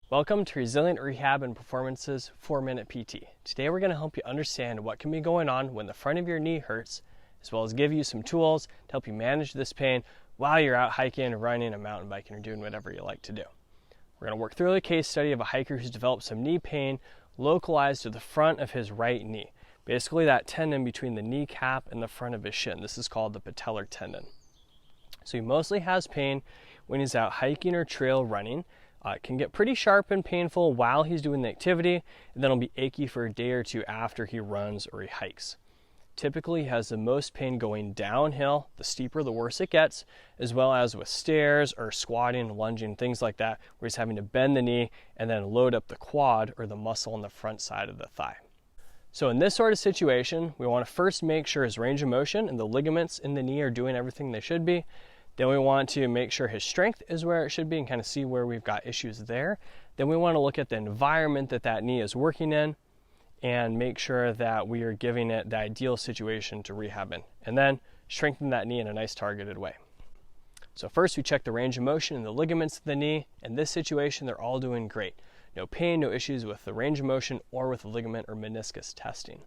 Welcome to Resilient Rehab and Performance's 4-Minute PT. Today we're going to help you understand what can be going on when the front of your knee hurts, as well as give you some tools to help you manage this pain while you're out hiking, running, and mountain biking, or doing whatever you like to do. We're going to work through a case study of a hiker who's developed some knee pain localized to the front of his right knee. Basically that tendon between the kneecap and the front of his shin. This is called the patellar tendon. So he mostly has pain when he's out hiking or trail running. It can get pretty sharp and painful while he's doing the activity, and then it'll be achy for a day or two after he runs or he hikes. Typically he has the most pain going downhill, the steeper the worse it gets, as well as with stairs or squatting, lunging, things like that, where he's having to bend the knee and then load up the quad or the muscle on the front side of the thigh. So in this sort of situation, we want to first make sure his range of motion and the ligaments in the knee are doing everything they should be. Then we want to make sure his strength is where it should be and kind of see where we've got issues there. Then we want to look at the environment that that knee is working in and make sure that we are giving it the ideal situation to rehab in. And then strengthen that knee in a nice targeted way. So first we check the range of motion and the ligaments of the knee. In this situation, they're all doing great. No pain, no issues with the range of motion or with the ligament or meniscus testing.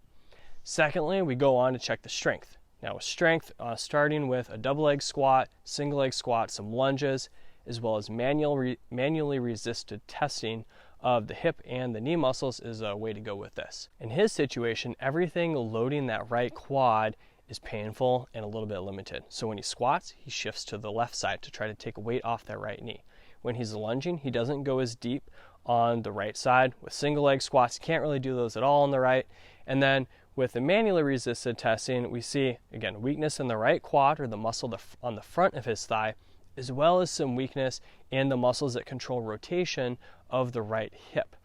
Secondly, we go on to check the strength. Now with strength, starting with a double leg squat, single leg squat, some lunges, as well as manually resisted testing of the hip and the knee muscles is a way to go with this. In his situation, everything loading that right quad is painful and a little bit limited. So when he squats, he shifts to the left side to try to take weight off that right knee. When he's lunging, he doesn't go as deep on the right side. With single leg squats, you can't really do those at all on the right. And then with the manually resisted testing, we see, again, weakness in the right quad or the muscle on the front of his thigh, as well as some weakness in the muscles that control rotation of the right hip.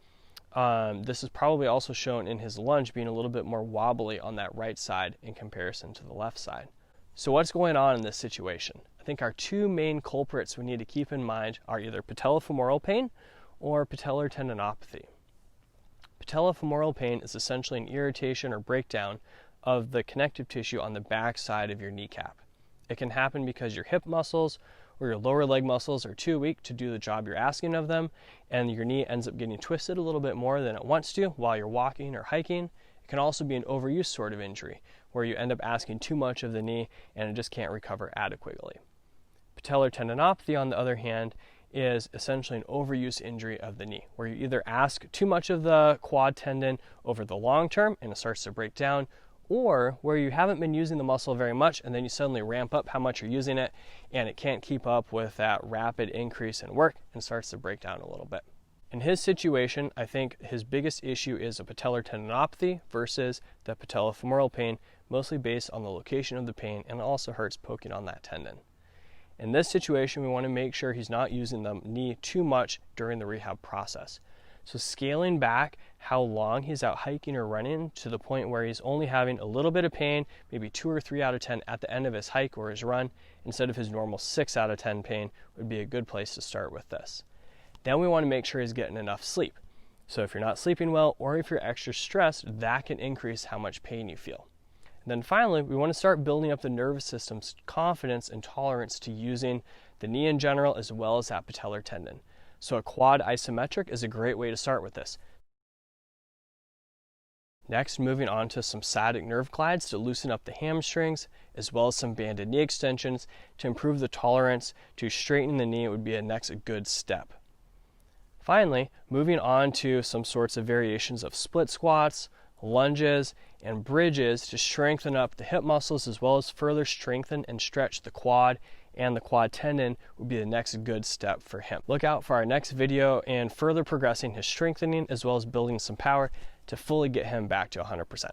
This is probably also shown in his lunge being a little bit more wobbly on that right side in comparison to the left side. So what's going on in this situation? I think our two main culprits we need to keep in mind are either patellofemoral pain or patellar tendinopathy. Patellofemoral pain is essentially an irritation or breakdown of the connective tissue on the back side of your kneecap. It can happen because your hip muscles or your lower leg muscles are too weak to do the job you're asking of them, and your knee ends up getting twisted a little bit more than it wants to while you're walking or hiking. It can also be an overuse sort of injury, where you end up asking too much of the knee and it just can't recover adequately. Patellar tendinopathy, on the other hand, is essentially an overuse injury of the knee, where you either ask too much of the quad tendon over the long term and it starts to break down, or where you haven't been using the muscle very much and then you suddenly ramp up how much you're using it and it can't keep up with that rapid increase in work and starts to break down a little bit. In his situation, I think his biggest issue is a patellar tendinopathy versus the patellofemoral pain, mostly based on the location of the pain, and it also hurts poking on that tendon. In this situation, we want to make sure he's not using the knee too much during the rehab process. So scaling back how long he's out hiking or running to the point where he's only having a little bit of pain, maybe 2 or 3 out of 10 at the end of his hike or his run, instead of his normal 6 out of 10 pain, would be a good place to start with this. Then we want to make sure he's getting enough sleep. So if you're not sleeping well or if you're extra stressed, that can increase how much pain you feel. And then finally, we want to start building up the nervous system's confidence and tolerance to using the knee in general as well as that patellar tendon. So a quad isometric is a great way to start with this. Next, moving on to some sciatic nerve glides to loosen up the hamstrings, as well as some banded knee extensions to improve the tolerance to straighten the knee would be a next good step. Finally, moving on to some sorts of variations of split squats, lunges, and bridges to strengthen up the hip muscles as well as further strengthen and stretch the quad and the quad tendon would be the next good step for him. Look out for our next video and further progressing his strengthening as well as building some power to fully get him back to 100%.